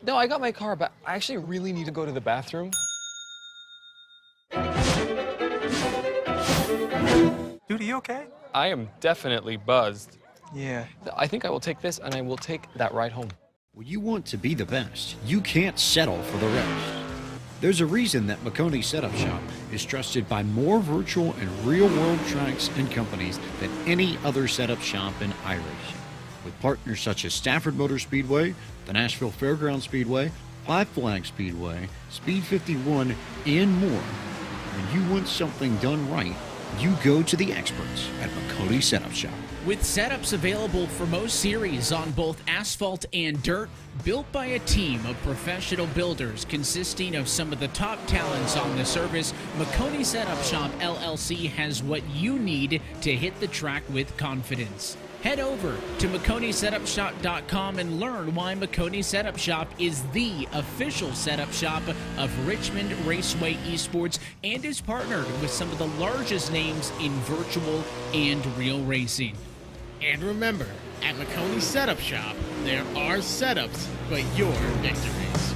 No, I got my car, but I actually really need to go to the bathroom. Dude, are you okay? I am definitely buzzed. Yeah. I think I will take this, and I will take that ride home. When you want to be the best, you can't settle for the rest. There's a reason that McConey Setup Shop is trusted by more virtual and real-world tracks and companies than any other setup shop in iRacing. With partners such as Stafford Motor Speedway, the Nashville Fairground Speedway, Five Flag Speedway, Speed 51, and more. When you want something done right, you go to the experts at McConey Setup Shop. With setups available for most series on both asphalt and dirt, built by a team of professional builders consisting of some of the top talents on the service, McConey Setup Shop LLC has what you need to hit the track with confidence. Head over to McConeySetupShop.com and learn why McConey Setup Shop is the official setup shop of Richmond Raceway Esports and is partnered with some of the largest names in virtual and real racing. And remember, at McConey Setup Shop, there are setups, but your victories.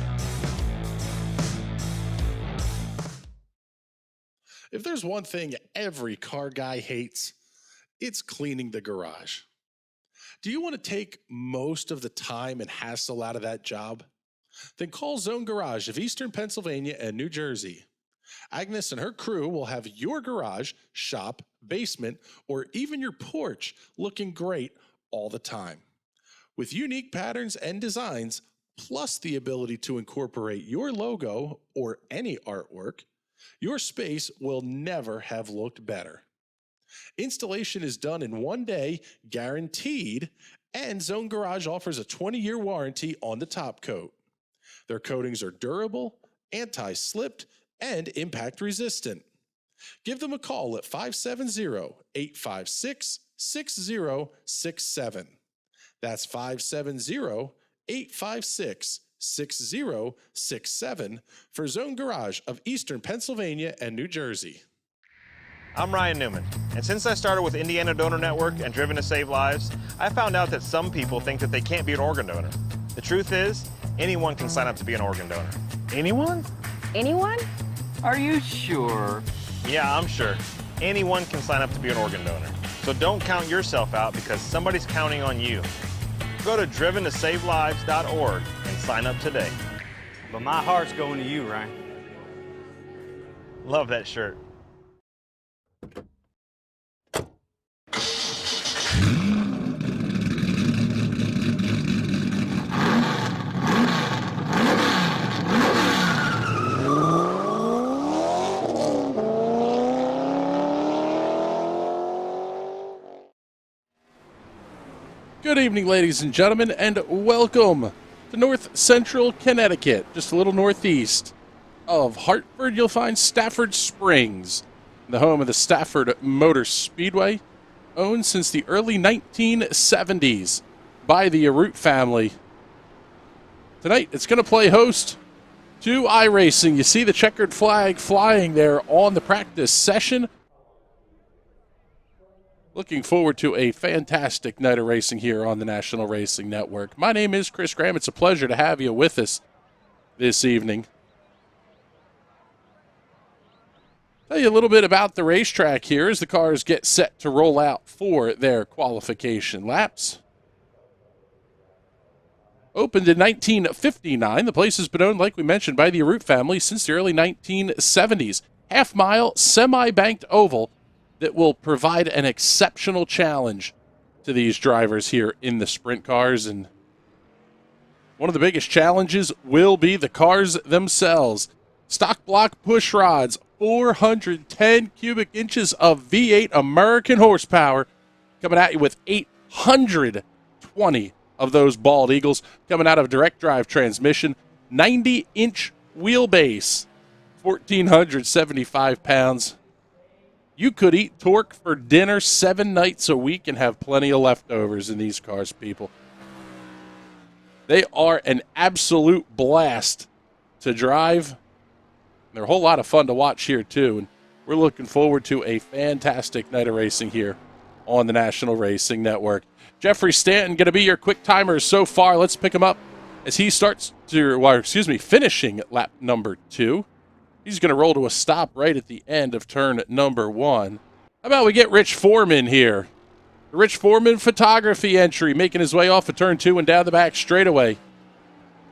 If there's one thing every car guy hates, it's cleaning the garage. Do you want to take most of the time and hassle out of that job? Then call Zone Garage of Eastern Pennsylvania and New Jersey. Agnes and her crew will have your garage, shop, basement, or even your porch looking great all the time. With unique patterns and designs, plus the ability to incorporate your logo or any artwork, your space will never have looked better. Installation is done in 1 day, guaranteed, and Zone Garage offers a 20-year warranty on the top coat. Their coatings are durable, anti-slipped, and impact resistant. Give them a call at 570-856-6067. That's 570-856-6067 for Zone Garage of Eastern Pennsylvania and New Jersey. I'm Ryan Newman, and since I started with Indiana Donor Network and Driven to Save Lives, I found out that some people think that they can't be an organ donor. The truth is, anyone can sign up to be an organ donor. Anyone? Anyone? Are you sure? Yeah, I'm sure. Anyone can sign up to be an organ donor. So don't count yourself out because somebody's counting on you. Go to driventosavelives.org and sign up today. But my heart's going to you, Ryan. Love that shirt. Good evening, ladies and gentlemen, and welcome to North Central Connecticut, just a little northeast of Hartford. You'll find Stafford Springs, the home of the Stafford Motor Speedway, owned since the early 1970s by the Arute family. Tonight, it's going to play host to iRacing. You see the checkered flag flying there on the practice session. Looking forward to a fantastic night of racing here on the National Racing Network. My name is Chris Graham. It's a pleasure to have you with us this evening. Tell you a little bit about the racetrack here as the cars get set to roll out for their qualification laps. Opened in 1959, the place has been owned, like we mentioned, by the Arute family since the early 1970s. Half-mile, semi-banked oval that will provide an exceptional challenge to these drivers here in the sprint cars. And one of the biggest challenges will be the cars themselves. Stock block push rods, 410 cubic inches of V8 American horsepower, coming at you with 820 of those bald eagles coming out of direct drive transmission, 90-inch wheelbase, 1,475 pounds. You could eat torque for dinner 7 nights a week and have plenty of leftovers in these cars, people. They are an absolute blast to drive. They're a whole lot of fun to watch here, too. And we're looking forward to a fantastic night of racing here on the National Racing Network. Jeffrey Stanton going to be your quick timer so far. Let's pick him up as he starts to, well, excuse me, finishing lap number 2. He's going to roll to a stop right at the end of turn number 1. How about we get Rich Foreman here? The Rich Foreman photography entry making his way off of turn 2 and down the back straightaway.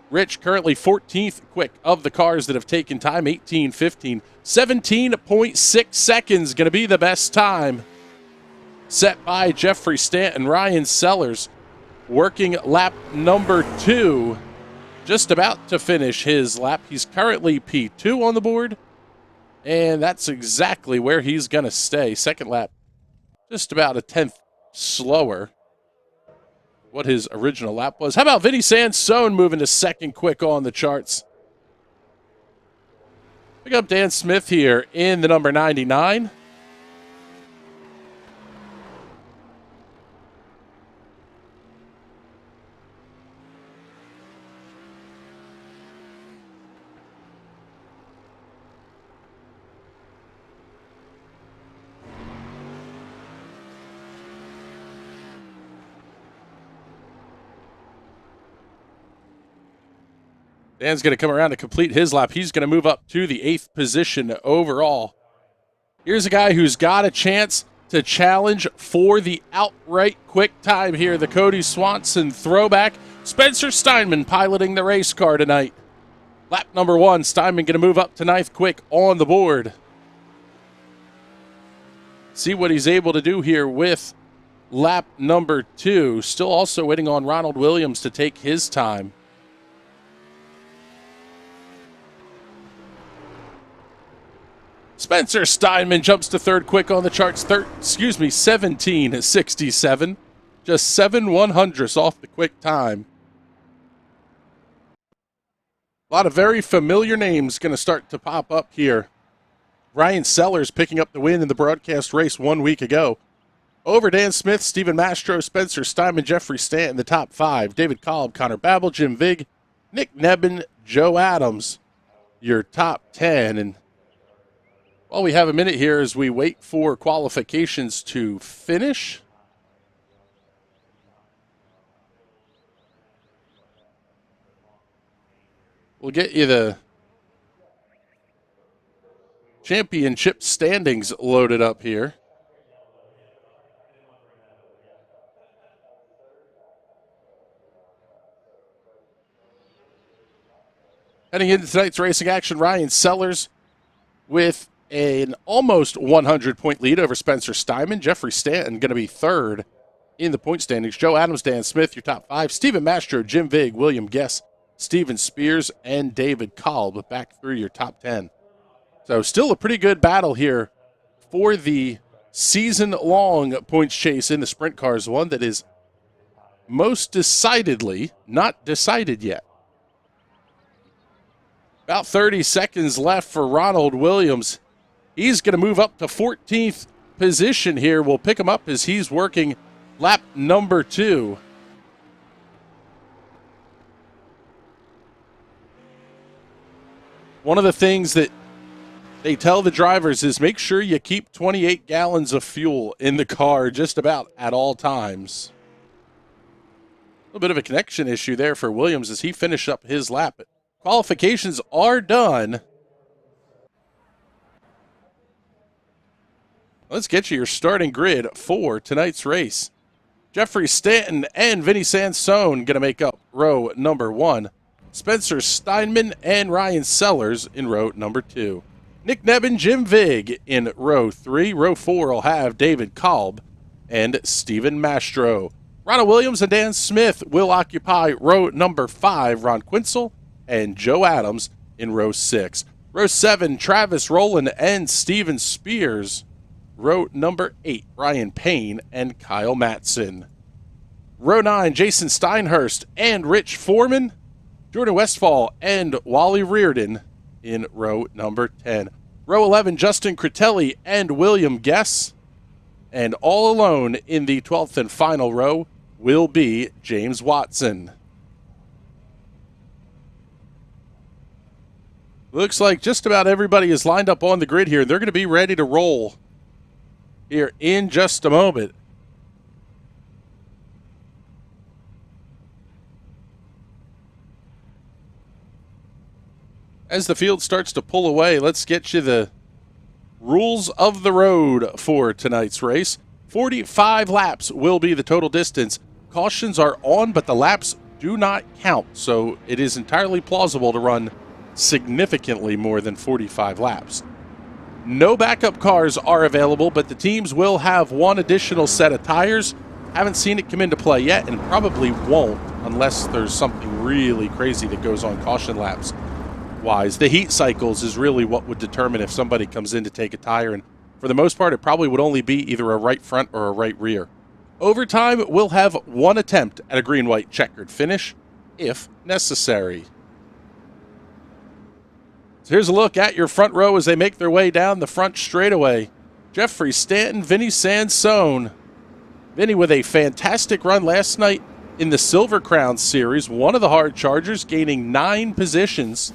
Rich currently 14th quick of the cars that have taken time, 18:15. 17.6 seconds going to be the best time. Set by Jeffrey Stanton, Ryan Sellers, working lap number 2. Just about to finish his lap. He's currently P2 on the board, and that's exactly where he's going to stay. Second lap, just about a 10th slower what his original lap was. How about Vinny Sansone moving to second quick on the charts? Pick up Dan Smith here in the number 99. Dan's going to come around to complete his lap. He's going to move up to the 8th position overall. Here's a guy who's got a chance to challenge for the outright quick time here. The Cody Swanson throwback. Spencer Steinman piloting the race car tonight. Lap number 1. Steinman going to move up to 9th quick on the board. See what he's able to do here with lap number 2. Still also waiting on Ronald Williams to take his time. Spencer Steinman jumps to 3rd quick on the charts. 17:67. Just 7/100ths off the quick time. A lot of very familiar names going to start to pop up here. Ryan Sellers picking up the win in the broadcast race 1 week ago. Over Dan Smith, Stephen Mastro, Spencer Steinman, Jeffrey Stanton, the top 5. David Kolb, Connor Babel, Jim Vig, Nick Nebben, Joe Adams, your top 10. And while we have a minute here as we wait for qualifications to finish, we'll get you the championship standings loaded up here. Heading into tonight's racing action, Ryan Sellers with an almost 100-point lead over Spencer Steinman. Jeffrey Stanton going to be 3rd in the point standings. Joe Adams, Dan Smith, your top 5. Stephen Mastro, Jim Vig, William Guess, Steven Spears, and David Kolb back through your top 10. So still a pretty good battle here for the season-long points chase in the sprint cars, one that is most decidedly not decided yet. About 30 seconds left for Ronald Williams. He's going to move up to 14th position here. We'll pick him up as he's working lap number 2. One of the things that they tell the drivers is make sure you keep 28 gallons of fuel in the car just about at all times. A little bit of a connection issue there for Williams as he finished up his lap. Qualifications are done. Let's get you your starting grid for tonight's race. Jeffrey Stanton and Vinny Sansone going to make up row number 1. Spencer Steinman and Ryan Sellers in row number 2. Nick Nebben, Jim Vig in row 3. Row 4 will have David Kolb and Stephen Mastro. Ronald Williams and Dan Smith will occupy row number 5. Ron Quinzel and Joe Adams in row 6. Row 7, Travis Rowland and Steven Spears. Row number 8, Brian Payne and Kyle Matson. Row 9, Jason Steinhurst and Rich Foreman. Jordan Westfall and Wally Reardon in row number 10. Row 11, Justin Critelli and William Guess. And all alone in the 12th and final row will be James Watson. Looks like just about everybody is lined up on the grid here. They're going to be ready to roll here in just a moment. As the field starts to pull away, let's get you the rules of the road for tonight's race. 45 laps will be the total distance. Cautions are on, but the laps do not count, so it is entirely plausible to run significantly more than 45 laps. No backup cars are available, but the teams will have one additional set of tires. Haven't seen it come into play yet, and probably won't unless there's something really crazy that goes on caution laps wise. The heat cycles is really what would determine if somebody comes in to take a tire, and for the most part, it probably would only be either a right front or a right rear. Overtime will have one attempt at a green-white checkered finish, if necessary. So here's a look at your front row as they make their way down the front straightaway. Jeffrey Stanton, Vinny Sansone. Vinny with a fantastic run last night in the Silver Crown Series, one of the hard chargers, gaining 9 positions.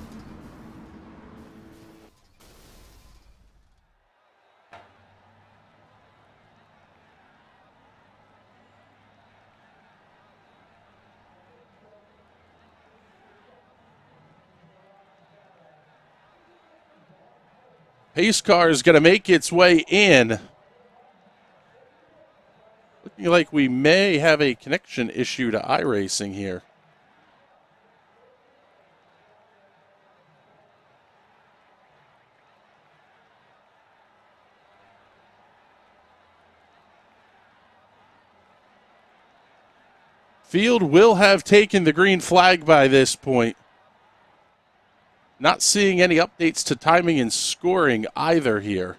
Pace car is going to make its way in. Looking like we may have a connection issue to iRacing here. Field will have taken the green flag by this point. Not seeing any updates to timing and scoring either here.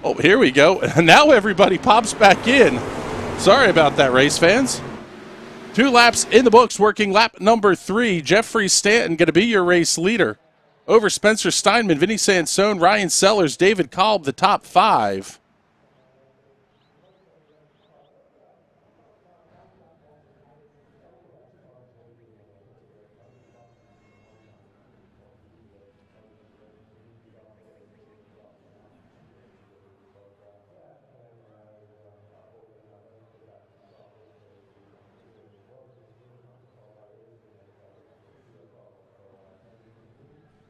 Oh, here we go. Now everybody pops back in. Sorry about that, race fans. 2 laps in the books, working lap number 3. Jeffrey Stanton going to be your race leader. Over Spencer Steinman, Vinny Sansone, Ryan Sellers, David Kolb, the top 5.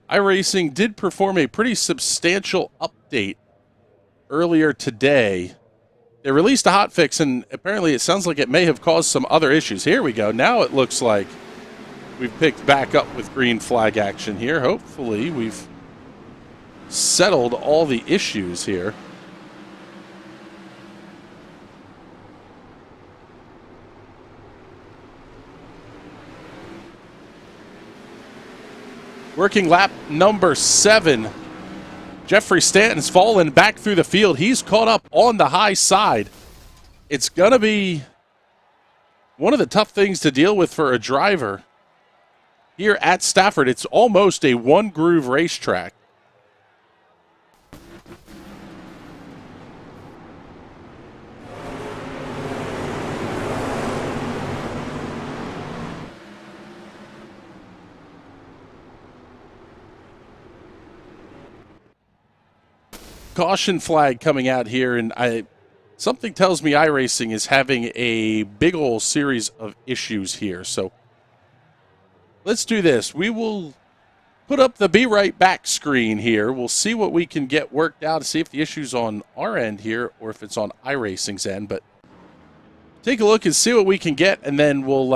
iRacing did perform a pretty substantial update earlier today. They released a hotfix, and apparently it sounds like it may have caused some other issues. Here we go. Now it looks like we've picked back up with green flag action here. Hopefully we've settled all the issues here. Working lap number 7. Jeffrey Stanton's fallen back through the field. He's caught up on the high side. It's going to be one of the tough things to deal with for a driver here at Stafford. It's almost a one-groove racetrack. Caution flag coming out here, and something tells me iRacing is having a big old series of issues here. So let's do this. We will put up the Be Right Back screen here. We'll see what we can get worked out to see if the issue's on our end here or if it's on iRacing's end. But take a look and see what we can get, and then we'll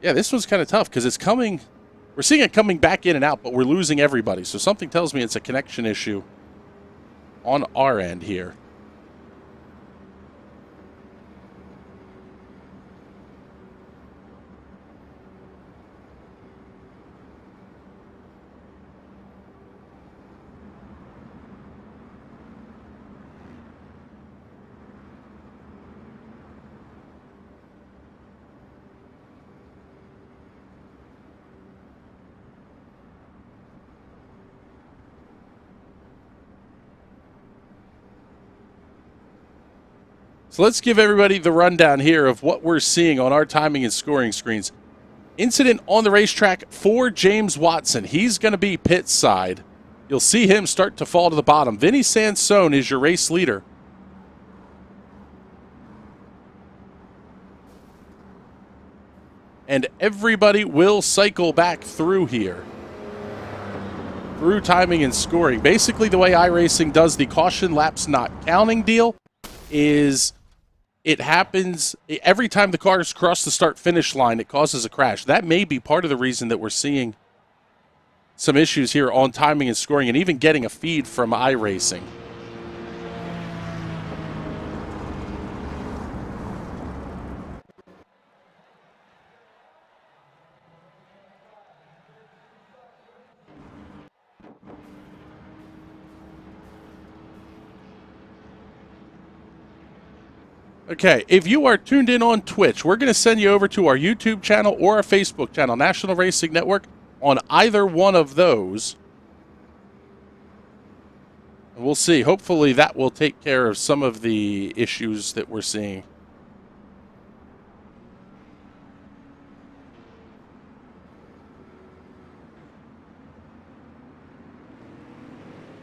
yeah, this one's kind of tough because it's coming. We're seeing it coming back in and out, but we're losing everybody. So something tells me it's a connection issue on our end here. So let's give everybody the rundown here of what we're seeing on our timing and scoring screens. Incident on the racetrack for James Watson. He's going to be pit side. You'll see him start to fall to the bottom. Vinny Sansone is your race leader. And everybody will cycle back through here. Through timing and scoring. Basically, the way iRacing does the caution laps not counting deal is it happens every time the cars cross the start-finish line, it causes a crash. That may be part of the reason that we're seeing some issues here on timing and scoring and even getting a feed from iRacing. Okay, if you are tuned in on Twitch, we're going to send you over to our YouTube channel or our Facebook channel, National Racing Network, on either one of those. And we'll see. Hopefully that will take care of some of the issues that we're seeing.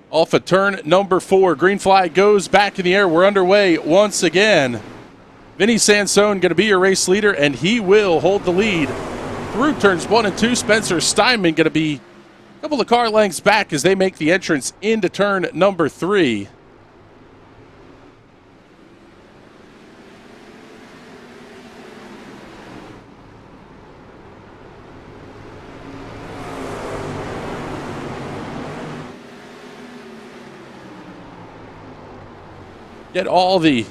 Off of turn number 4, green flag goes back in the air. We're underway once again. Vinny Sansone going to be your race leader, and he will hold the lead through turns 1 and 2. Spencer Steinman going to be a couple of car lengths back as they make the entrance into turn number 3. Get all the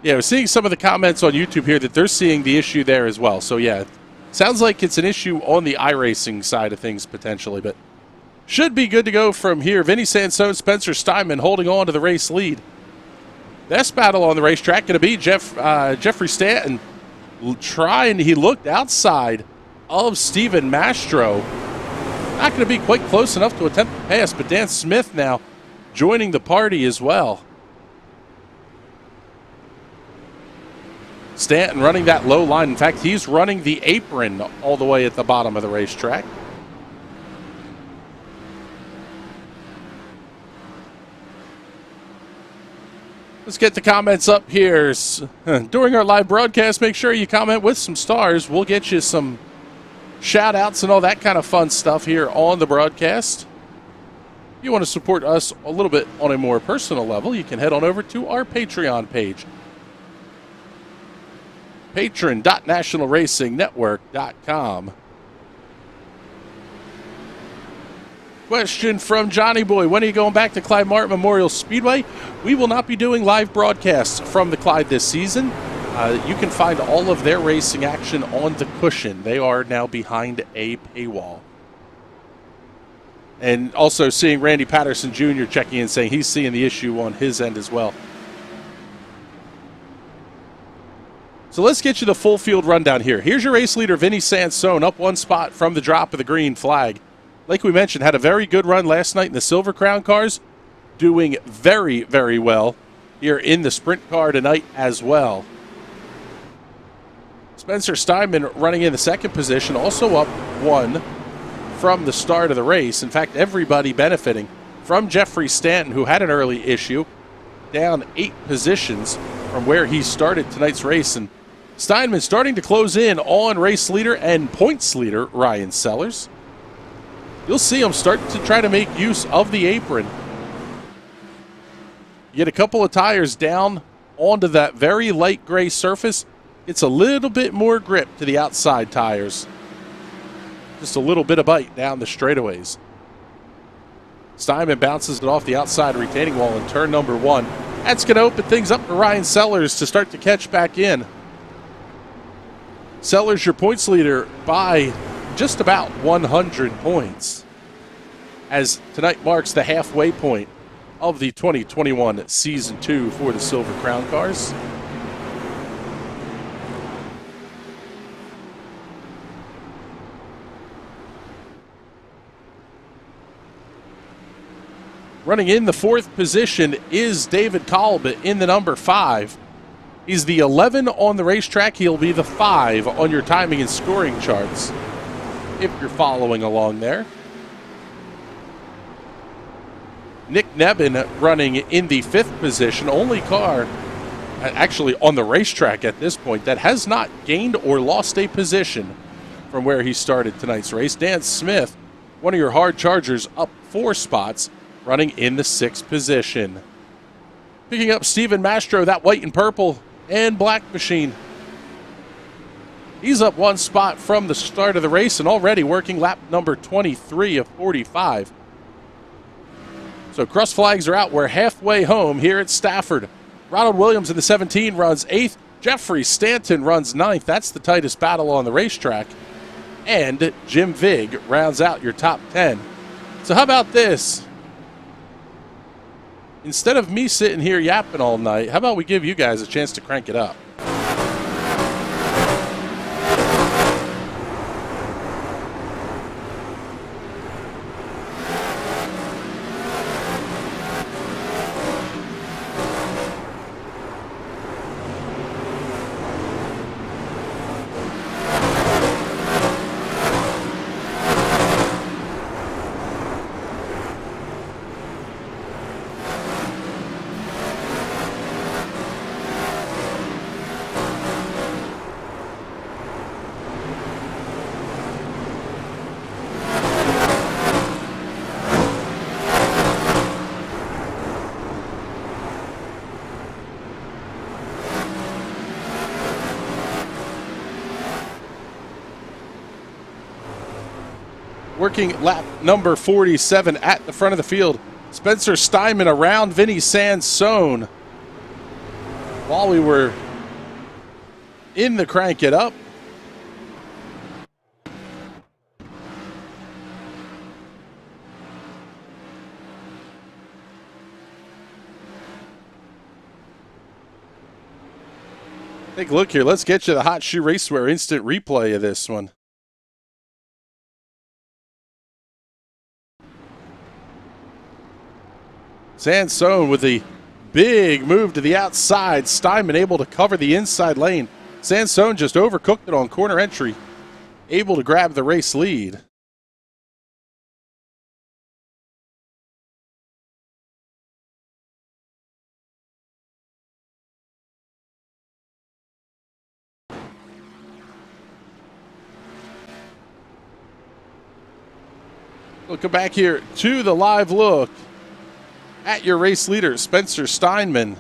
Yeah, we're seeing some of the comments on YouTube here that they're seeing the issue there as well. So, yeah, sounds like it's an issue on the iRacing side of things potentially, but should be good to go from here. Vinny Sansone, Spencer Steinman holding on to the race lead. Best battle on the racetrack going to be Jeffrey Stanton trying. He looked outside of Steven Mastro. Not going to be quite close enough to attempt to pass, but Dan Smith now joining the party as well. Stanton running that low line. In fact, he's running the apron all the way at the bottom of the racetrack. Let's get the comments up here. During our live broadcast, make sure you comment with some stars. We'll get you some shout-outs and all that kind of fun stuff here on the broadcast. If you want to support us a little bit on a more personal level, you can head on over to our Patreon page. patron.nationalracingnetwork.com. Question from Johnny Boy. When are you going back to Clyde Martin Memorial Speedway? We will not be doing live broadcasts from the Clyde this season. You can find all of their racing action on the Cushion. They are now behind a paywall. And also seeing Randy Patterson Jr. checking in saying he's seeing the issue on his end as well. So let's get you the full field rundown here. Here's your race leader, Vinny Sansone, up one spot from the drop of the green flag. Like we mentioned, had a very good run last night in the Silver Crown cars. Doing very, very well here in the sprint car tonight as well. Spencer Steinman running in the second position, also up one from the start of the race. In fact, everybody benefiting from Jeffrey Stanton, who had an early issue, down 8 positions from where he started tonight's race. And Steinman starting to close in on race leader and points leader Ryan Sellers. You'll see him start to try to make use of the apron. You get a couple of tires down onto that very light gray surface. It's a little bit more grip to the outside tires. Just a little bit of bite down the straightaways. Steinman bounces it off the outside retaining wall in turn number 1. That's going to open things up for Ryan Sellers to start to catch back in. Sellers, your points leader by just about 100 points, as tonight marks the halfway point of the 2021 Season 2 for the Silver Crown cars. Running in the 4th position is David Kolb in the number 5. He's the 11 on the racetrack. He'll be the 5 on your timing and scoring charts, if you're following along there. Nick Nebben running in the 5th position. Only car, actually on the racetrack at this point, that has not gained or lost a position from where he started tonight's race. Dan Smith, one of your hard chargers, up 4 spots, running in the 6th position. Picking up Steven Mastro, that white and purple and black machine. He's up 1 spot from the start of the race and already working lap number 23 of 45. So cross flags are out. We're halfway home here at Stafford. Ronald Williams in the 17 runs 8th. Jeffrey Stanton runs 9th. That's the tightest battle on the racetrack. And Jim Vig rounds out your top 10. So how about this? Instead of me sitting here yapping all night, how about we give you guys a chance to crank it up? Working lap number 47 at the front of the field. Spencer Steinman around Vinny Sansone while we were in the crank it up. Take a look here. Let's get you the Hot Shoe Racewear instant replay of this one. Sansone with the big move to the outside. Steinman able to cover the inside lane. Sansone just overcooked it on corner entry. Able to grab the race lead. Looking back here to the live look at your race leader, Spencer Steinman.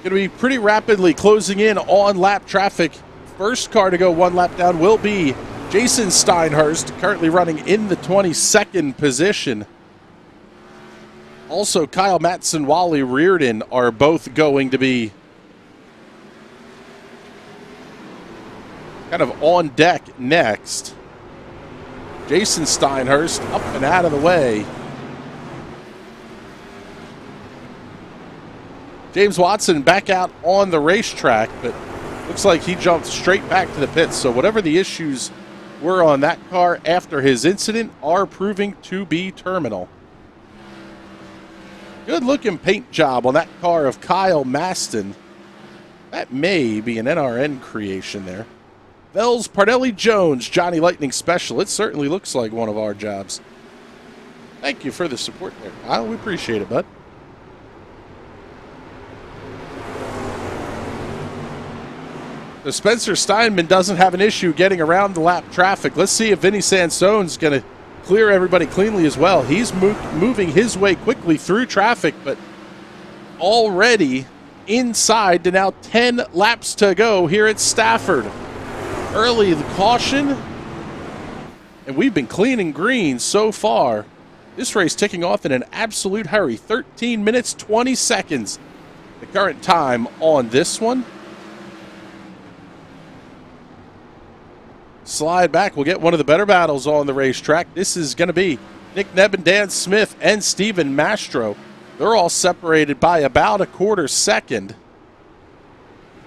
Going to be pretty rapidly closing in on lap traffic. First car to go 1 lap down will be Jason Steinhurst, currently running in the 22nd position. Also, Kyle Matson, Wally Reardon are both going to be kind of on deck next. Jason Steinhurst up and out of the way. James Watson back out on the racetrack, but looks like he jumped straight back to the pits. So whatever the issues were on that car after his incident are proving to be terminal. Good looking paint job on that car of Kyle Maston. That may be an NRN creation there. Vels Parnelli Jones, Johnny Lightning Special. It certainly looks like one of our jobs. Thank you for the support there, Kyle. We appreciate it, bud. So Spencer Steinman doesn't have an issue getting around the lap traffic. Let's see if Vinny Sansone's going to clear everybody cleanly as well. He's moving his way quickly through traffic, but already inside to now 10 laps to go here at Stafford. Early the caution, and we've been cleaning green so far. This race ticking off in an absolute hurry. 13 minutes, 20 seconds. The current time on this one. Slide back. We'll get one of the better battles on the racetrack. This is going to be Nick Nebb and Dan Smith and Steven Mastro, they're all separated by about a quarter second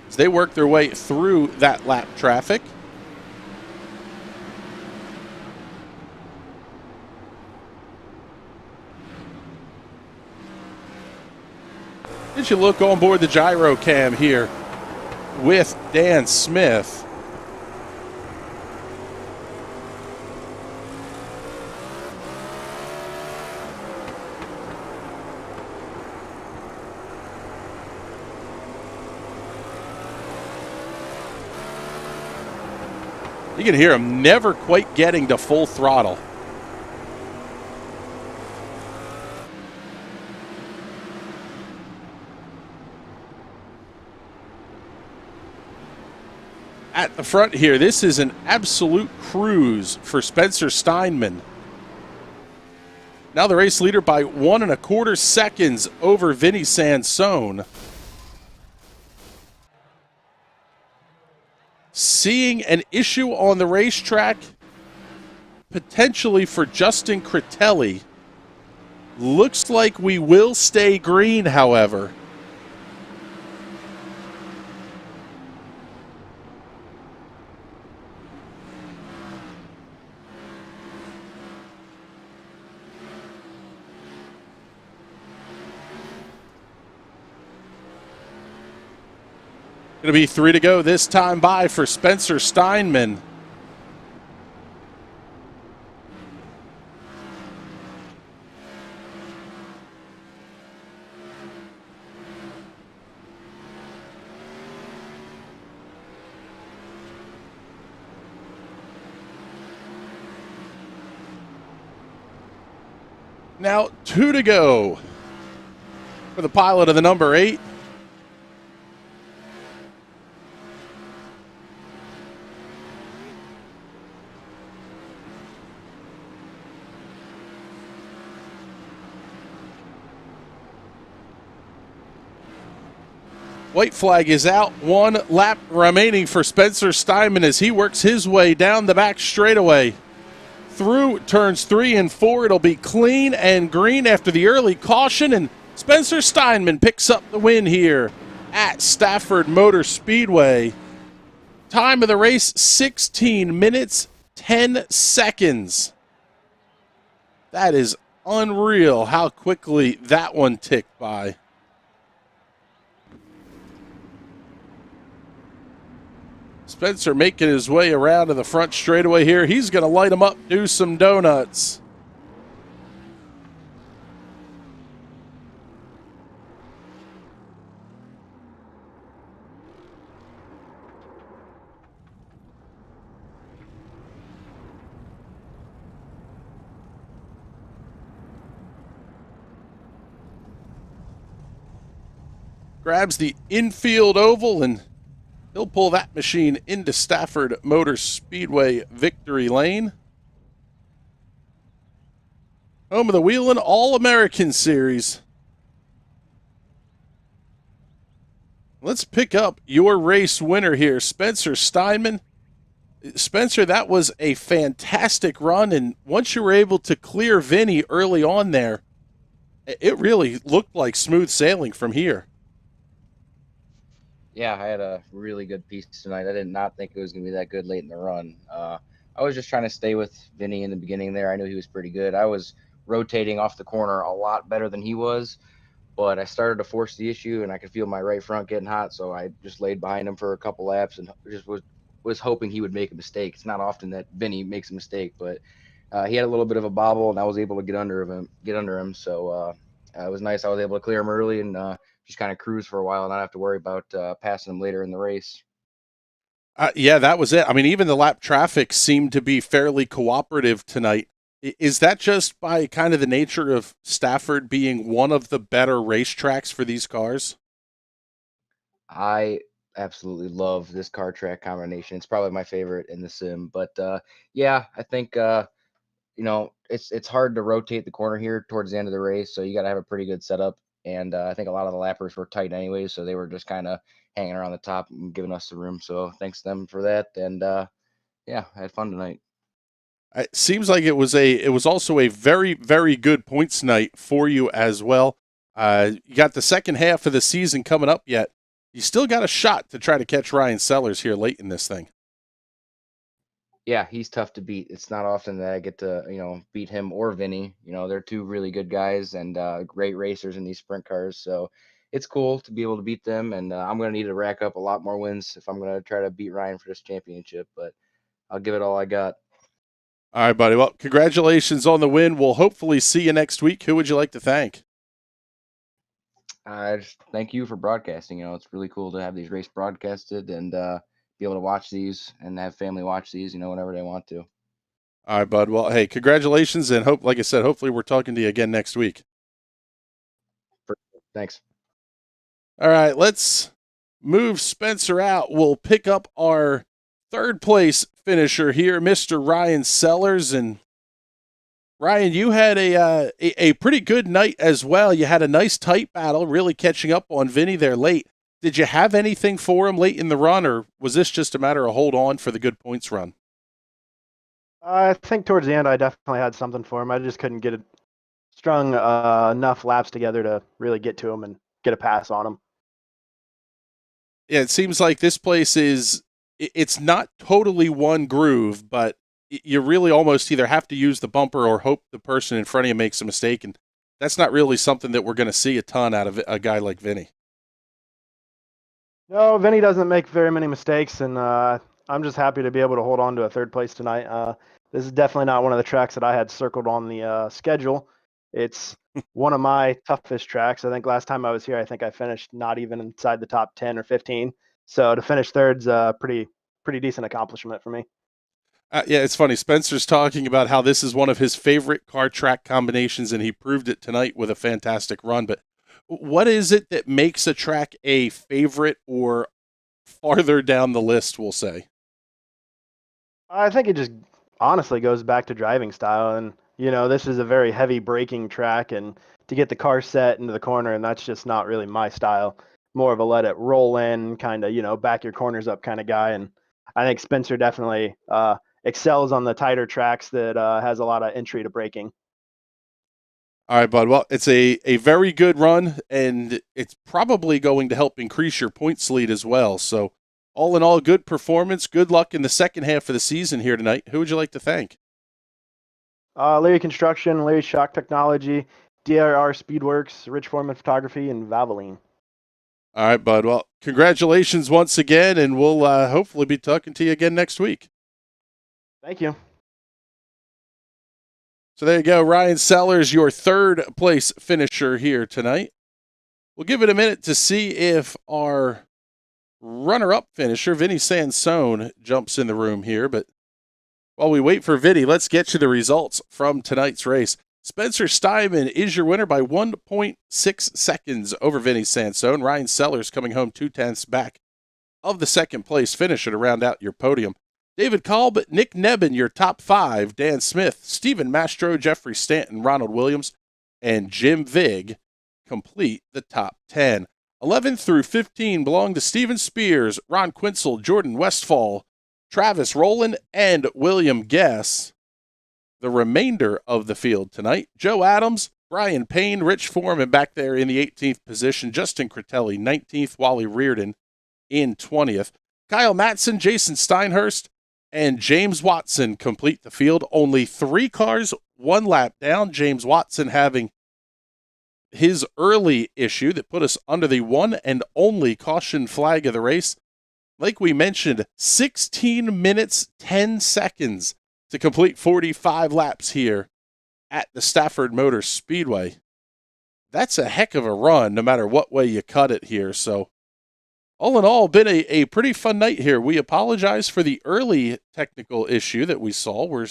as they work their way through that lap traffic. As you look on board the gyro cam here with Dan Smith, you can hear him never quite getting to full throttle. At the front here, this is an absolute cruise for Spencer Steinman. Now the race leader by 1 1/4 seconds over Vinny Sansone. Seeing an issue on the racetrack, potentially for Justin Critelli. Looks like we will stay green, however. Going to be 3 to go this time by for Spencer Steinman. Now 2 to go for the pilot of the number 8. White flag is out. 1 lap remaining for Spencer Steinman as he works his way down the back straightaway. Through turns 3 and 4, it'll be clean and green after the early caution, and Spencer Steinman picks up the win here at Stafford Motor Speedway. Time of the race, 16 minutes, 10 seconds. That is unreal how quickly that one ticked by. Spencer making his way around to the front straightaway here. He's going to light them up, do some donuts. Grabs the infield oval and he'll pull that machine into Stafford Motor Speedway victory lane. Home of the Wheelin' All-American Series. Let's pick up your race winner here, Spencer Steinman. Spencer, that was a fantastic run, and once you were able to clear Vinny early on there, it really looked like smooth sailing from here. Yeah, I had a really good piece tonight. I did not think it was going to be that good late in the run. I was just trying to stay with Vinny in the beginning there. I knew he was pretty good. I was rotating off the corner a lot better than he was, but I started to force the issue, and I could feel my right front getting hot, so I just laid behind him for a couple laps and just was hoping he would make a mistake. It's not often that Vinny makes a mistake, but he had a little bit of a bobble, and I was able to get under him. So it was nice. I was able to clear him early and just kind of cruise for a while and not have to worry about passing him later in the race. Yeah, that was it. I mean, even the lap traffic seemed to be fairly cooperative tonight. Is that just by kind of the nature of Stafford being one of the better racetracks for these cars? I absolutely love this car track combination. It's probably my favorite in the sim. But yeah, I think it's hard to rotate the corner here towards the end of the race, so you got to have a pretty good setup. And I think a lot of the lappers were tight anyway, so they were just kind of hanging around the top and giving us the room. So thanks to them for that. And yeah, I had fun tonight. It seems like it was also a very, very good points night for you as well. You got the second half of the season coming up yet. You still got a shot to try to catch Ryan Sellers here late in this thing. Yeah, he's tough to beat. It's not often that I get to, beat him or Vinny. They're two really good guys and great racers in these sprint cars. So it's cool to be able to beat them. And I'm going to need to rack up a lot more wins if I'm going to try to beat Ryan for this championship. But I'll give it all I got. All right, buddy. Well, congratulations on the win. We'll hopefully see you next week. Who would you like to thank? I just thank you for broadcasting. It's really cool to have these races broadcasted and be able to watch these and have family watch these, whenever they want to. All right, bud. Well, hey, congratulations, and like I said, hopefully we're talking to you again next week. Thanks. All right, let's move Spencer out. We'll pick up our third place finisher here, Mr. Ryan Sellers. And Ryan, you had a pretty good night as well. You had a nice tight battle, really catching up on Vinny there late. Did you have anything for him late in the run, or was this just a matter of hold on for the good points run? I think towards the end I definitely had something for him. I just couldn't get it strung enough laps together to really get to him and get a pass on him. Yeah, it seems like this place it's not totally one groove, but you really almost either have to use the bumper or hope the person in front of you makes a mistake, and that's not really something that we're going to see a ton out of a guy like Vinny. No, Vinny doesn't make very many mistakes, and I'm just happy to be able to hold on to a third place tonight. This is definitely not one of the tracks that I had circled on the schedule. It's one of my toughest tracks. I think last time I was here, I think I finished not even inside the top 10 or 15. So to finish third's a pretty decent accomplishment for me. Yeah, it's funny. Spencer's talking about how this is one of his favorite car track combinations, and he proved it tonight with a fantastic run. But what is it that makes a track a favorite or farther down the list, we'll say? I think it just honestly goes back to driving style. And, this is a very heavy braking track, and to get the car set into the corner, and that's just not really my style. More of a let it roll in, kind of, back your corners up kind of guy. And I think Spencer definitely excels on the tighter tracks that has a lot of entry to braking. All right, bud. Well, it's a very good run, and it's probably going to help increase your points lead as well. So all in all, good performance. Good luck in the second half of the season here tonight. Who would you like to thank? Larry Construction, Larry Shock Technology, DRR Speedworks, Rich Foreman Photography, and Valvoline. All right, bud. Well, congratulations once again, and we'll hopefully be talking to you again next week. Thank you. So there you go. Ryan Sellers, your third place finisher here tonight. We'll give it a minute to see if our runner-up finisher, Vinny Sansone, jumps in the room here. But while we wait for Vinny, let's get to the results from tonight's race. Spencer Steinman is your winner by 1.6 seconds over Vinny Sansone. Ryan Sellers coming home 0.2 back of the second place finisher to round out your podium. David Kolb, Nick Nebben, your top 5. Dan Smith, Stephen Mastro, Jeffrey Stanton, Ronald Williams, and Jim Vig complete the top 10. 11 through 15 belong to Steven Spears, Ron Quinzel, Jordan Westfall, Travis Rowland, and William Guess. The remainder of the field tonight, Joe Adams, Brian Payne, Rich Foreman back there in the 18th position, Justin Critelli 19th, Wally Reardon in 20th. Kyle Matson, Jason Steinhurst, and James Watson complete the field. Only 3 cars, 1 lap down. James Watson having his early issue that put us under the one and only caution flag of the race. Like we mentioned, 16 minutes, 10 seconds to complete 45 laps here at the Stafford Motor Speedway. That's a heck of a run, no matter what way you cut it here. So all in all, been a pretty fun night here. We apologize for the early technical issue that we saw. We're,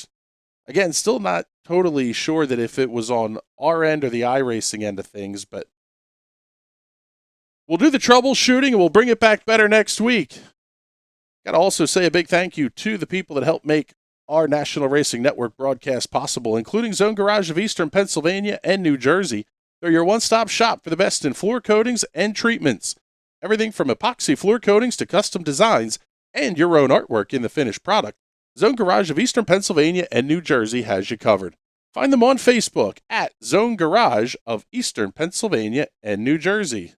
again, still not totally sure that if it was on our end or the iRacing end of things, but we'll do the troubleshooting and we'll bring it back better next week. Got to also say a big thank you to the people that helped make our National Racing Network broadcast possible, including Zone Garage of Eastern Pennsylvania and New Jersey. They're your one-stop shop for the best in floor coatings and treatments. Everything from epoxy floor coatings to custom designs and your own artwork in the finished product. Zone Garage of Eastern Pennsylvania and New Jersey has you covered. Find them on Facebook at Zone Garage of Eastern Pennsylvania and New Jersey.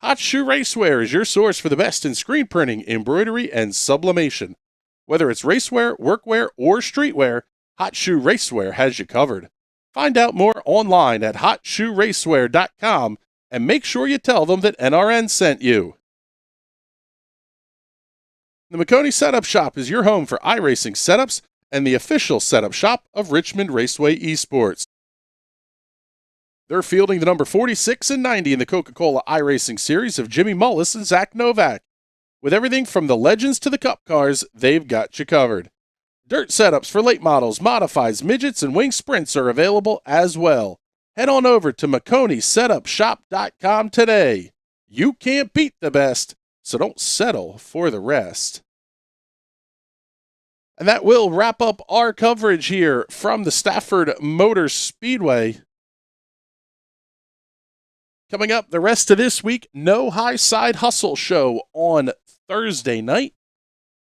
Hot Shoe Racewear is your source for the best in screen printing, embroidery, and sublimation. Whether it's racewear, workwear, or streetwear, Hot Shoe Racewear has you covered. Find out more online at hotshoeracewear.com and make sure you tell them that NRN sent you. The McConey Setup Shop is your home for iRacing setups and the official setup shop of Richmond Raceway Esports. They're fielding the number 46 and 90 in the Coca-Cola iRacing series of Jimmy Mullis and Zach Novak. With everything from the Legends to the Cup cars, they've got you covered. Dirt setups for late models, modifies, midgets, and wing sprints are available as well. Head on over to McConeySetupShop.com today. You can't beat the best, so don't settle for the rest. And that will wrap up our coverage here from the Stafford Motor Speedway. Coming up the rest of this week, no High Side Hustle show on Thursday night.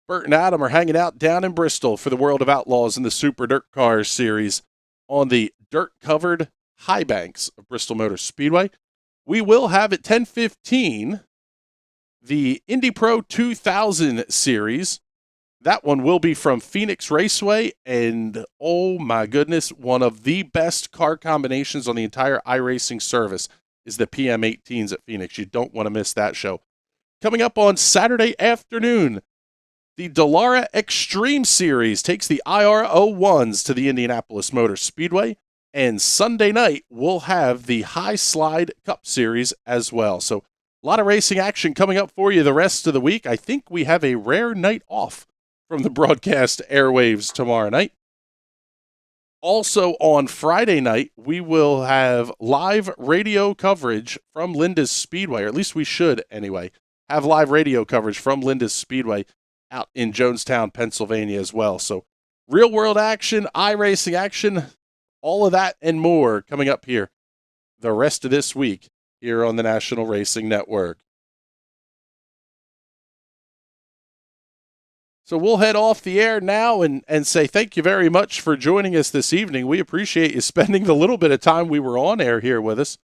Bert and Adam are hanging out down in Bristol for the World of Outlaws in the Super Dirt Cars series on the dirt-covered high banks of Bristol Motor Speedway. We will have at 10:15 the Indy Pro 2000 series. That one will be from Phoenix Raceway, and oh my goodness, one of the best car combinations on the entire iRacing service is the PM18s at Phoenix. You don't want to miss that show. Coming up on Saturday afternoon, the Dallara Extreme Series takes the IR01s to the Indianapolis Motor Speedway, and Sunday night we'll have the High Slide Cup Series as well. So a lot of racing action coming up for you the rest of the week. I think we have a rare night off from the broadcast airwaves tomorrow night. Also on Friday night, we will have live radio coverage from Linda's Speedway, or at least we should anyway, have live radio coverage from Linda's Speedway out in Jonestown, Pennsylvania as well. So real world action, iRacing action, all of that and more coming up here the rest of this week here on the National Racing Network. So we'll head off the air now and say thank you very much for joining us this evening. We appreciate you spending the little bit of time we were on air here with us.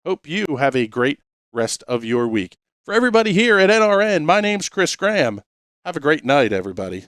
Hope you have a great rest of your week. For everybody here at NRN, my name's Chris Graham. Have a great night, everybody.